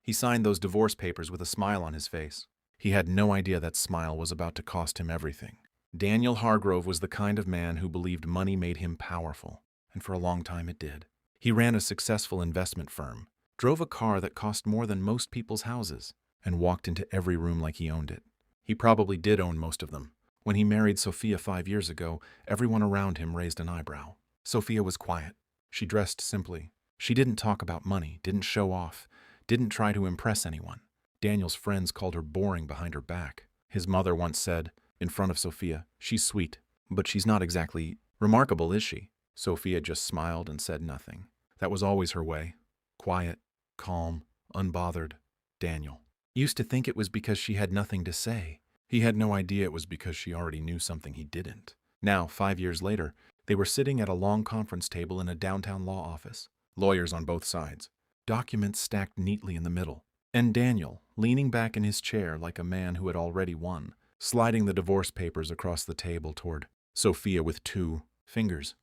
He signed those divorce papers with a smile on his face. He had no idea that smile was about to cost him everything. Daniel Hargrove was the kind of man who believed money made him powerful, and for a long time it did. He ran a successful investment firm, drove a car that cost more than most people's houses, and walked into every room like he owned it. He probably did own most of them. When he married Sophia 5 years ago, everyone around him raised an eyebrow. Sophia was quiet. She dressed simply. She didn't talk about money, didn't show off, didn't try to impress anyone. Daniel's friends called her boring behind her back. His mother once said, in front of Sophia, "She's sweet, but she's not exactly remarkable, is she?" Sophia just smiled and said nothing. That was always her way. Quiet, calm, unbothered. Daniel used to think it was because she had nothing to say. He had no idea it was because she already knew something he didn't. Now, 5 years later, they were sitting at a long conference table in a downtown law office. Lawyers on both sides. Documents stacked neatly in the middle. And Daniel, leaning back in his chair like a man who had already won, sliding the divorce papers across the table toward Sophia with 2 fingers.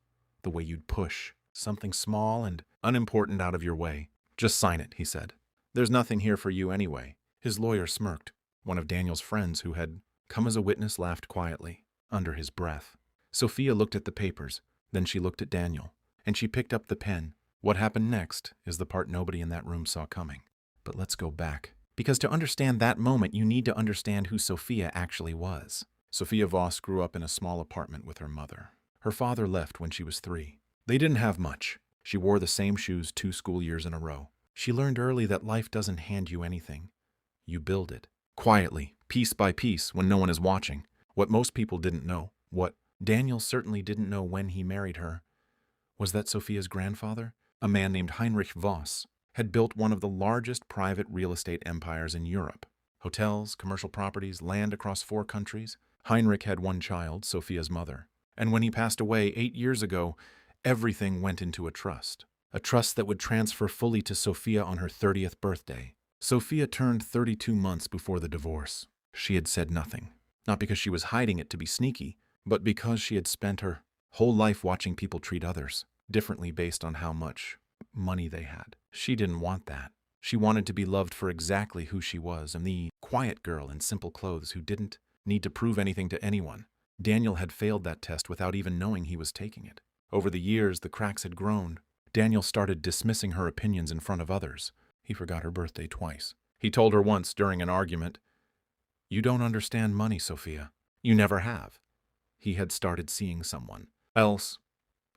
The way you'd push something small and unimportant out of your way. "Just sign it," he said. "There's nothing here for you anyway." His lawyer smirked. One of Daniel's friends who had come as a witness laughed quietly, under his breath. Sophia looked at the papers, then she looked at Daniel, and she picked up the pen. What happened next is the part nobody in that room saw coming. But let's go back. Because to understand that moment, you need to understand who Sophia actually was. Sophia Voss grew up in a small apartment with her mother. Her father left when she was 3. They didn't have much. She wore the same shoes 2 school years in a row. She learned early that life doesn't hand you anything. You build it. Quietly, piece by piece, when no one is watching. What most people didn't know, what Daniel certainly didn't know when he married her, was that Sophia's grandfather, a man named Heinrich Voss, had built one of the largest private real estate empires in Europe. Hotels, commercial properties, land across 4 countries. Heinrich had 1 child, Sophia's mother. And when he passed away 8 years ago, everything went into a trust. A trust that would transfer fully to Sophia on her 30th birthday. Sophia turned 32 months before the divorce. She had said nothing. Not because she was hiding it to be sneaky, but because she had spent her whole life watching people treat others differently based on how much money they had. She didn't want that. She wanted to be loved for exactly who she was, and the quiet girl in simple clothes who didn't need to prove anything to anyone. Daniel had failed that test without even knowing he was taking it. Over the years, the cracks had grown. Daniel started dismissing her opinions in front of others. He forgot her birthday twice. He told her once during an argument, "You don't understand money, Sophia. You never have." He had started seeing someone else,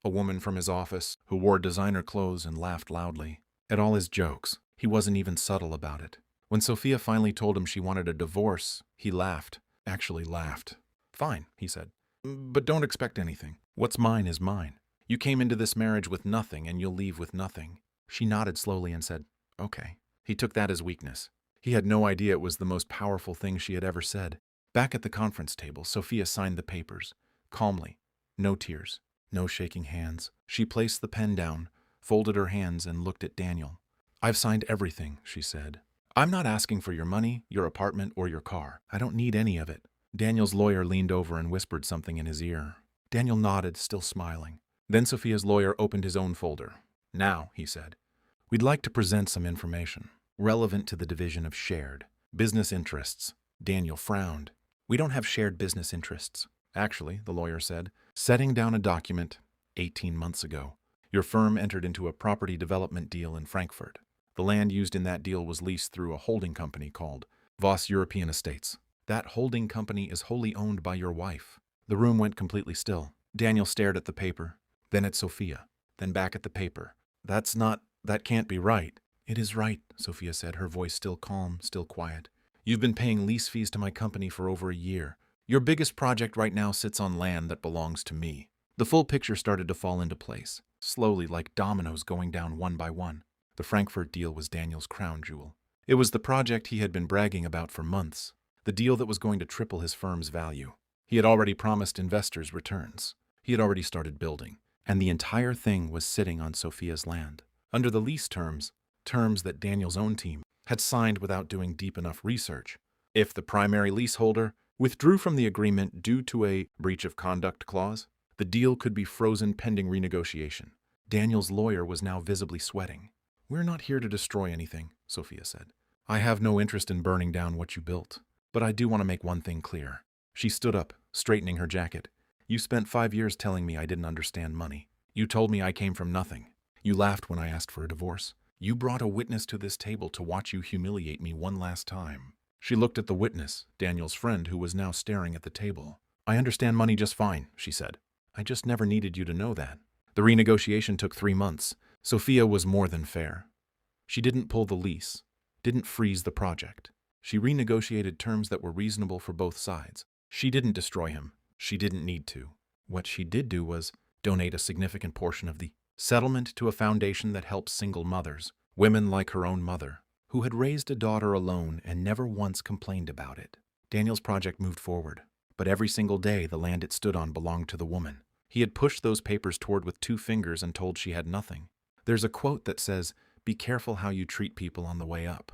a woman from his office who wore designer clothes and laughed loudly. At all his jokes, he wasn't even subtle about it. When Sophia finally told him she wanted a divorce, he laughed. Actually laughed. "Fine," he said. "But don't expect anything. What's mine is mine. You came into this marriage with nothing, and you'll leave with nothing." She nodded slowly and said, "Okay." He took that as weakness. He had no idea it was the most powerful thing she had ever said. Back at the conference table, Sophia signed the papers. Calmly. No tears. No shaking hands. She placed the pen down, folded her hands, and looked at Daniel. "I've signed everything," she said. "I'm not asking for your money, your apartment, or your car. I don't need any of it." Daniel's lawyer leaned over and whispered something in his ear. Daniel nodded, still smiling. Then Sophia's lawyer opened his own folder. "Now," he said, "we'd like to present some information relevant to the division of shared business interests." Daniel frowned. "We don't have shared business interests." "Actually," the lawyer said, setting down a document 18 months ago. "Your firm entered into a property development deal in Frankfurt. The land used in that deal was leased through a holding company called Voss European Estates. That holding company is wholly owned by your wife." The room went completely still. Daniel stared at the paper, then at Sophia, then back at the paper. That can't be right." "It is right," Sophia said, her voice still calm, still quiet. "You've been paying lease fees to my company for over a year. Your biggest project right now sits on land that belongs to me." The full picture started to fall into place, slowly like dominoes going down one by one. The Frankfurt deal was Daniel's crown jewel. It was the project he had been bragging about for months, the deal that was going to triple his firm's value. He had already promised investors returns. He had already started building, and the entire thing was sitting on Sophia's land. Under the lease terms that Daniel's own team had signed without doing deep enough research. If the primary leaseholder withdrew from the agreement due to a breach of conduct clause, the deal could be frozen pending renegotiation. Daniel's lawyer was now visibly sweating. "We're not here to destroy anything," Sophia said. I have no interest in burning down what you built, but I do want to make one thing clear. She stood up, straightening her jacket. You spent 5 years telling me I didn't understand money. You told me I came from nothing. You laughed when I asked for a divorce. You brought a witness to this table to watch you humiliate me one last time. She looked at the witness, Daniel's friend, who was now staring at the table. I understand money just fine, she said. I just never needed you to know that. The renegotiation took 3 months. Sophia was more than fair. She didn't pull the lease, didn't freeze the project. She renegotiated terms that were reasonable for both sides. She didn't destroy him. She didn't need to. What she did do was donate a significant portion of the settlement to a foundation that helps single mothers, women like her own mother, who had raised a daughter alone and never once complained about it. Daniel's project moved forward, but every single day the land it stood on belonged to the woman. He had pushed those papers toward with 2 fingers and told she had nothing. There's a quote that says, "Be careful how you treat people on the way up.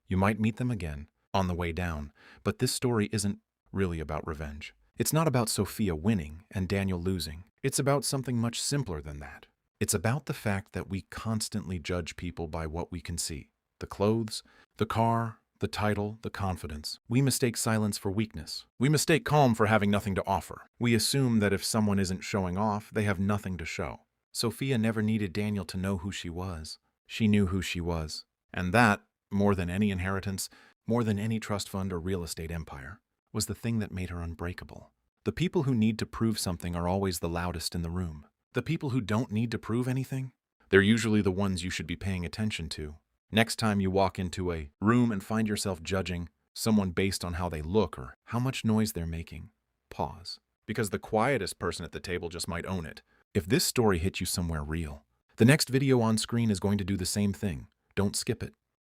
You might meet them again on the way down," but this story isn't really about revenge. It's not about Sophia winning and Daniel losing. It's about something much simpler than that. It's about the fact that we constantly judge people by what we can see. The clothes, the car, the title, the confidence. We mistake silence for weakness. We mistake calm for having nothing to offer. We assume that if someone isn't showing off, they have nothing to show. Sophia never needed Daniel to know who she was. She knew who she was. And that, more than any inheritance, more than any trust fund or real estate empire, was the thing that made her unbreakable. The people who need to prove something are always the loudest in the room. The people who don't need to prove anything, they're usually the ones you should be paying attention to. Next time you walk into a room and find yourself judging someone based on how they look or how much noise they're making, pause. Because the quietest person at the table just might own it. If this story hit you somewhere real, the next video on screen is going to do the same thing. Don't skip it.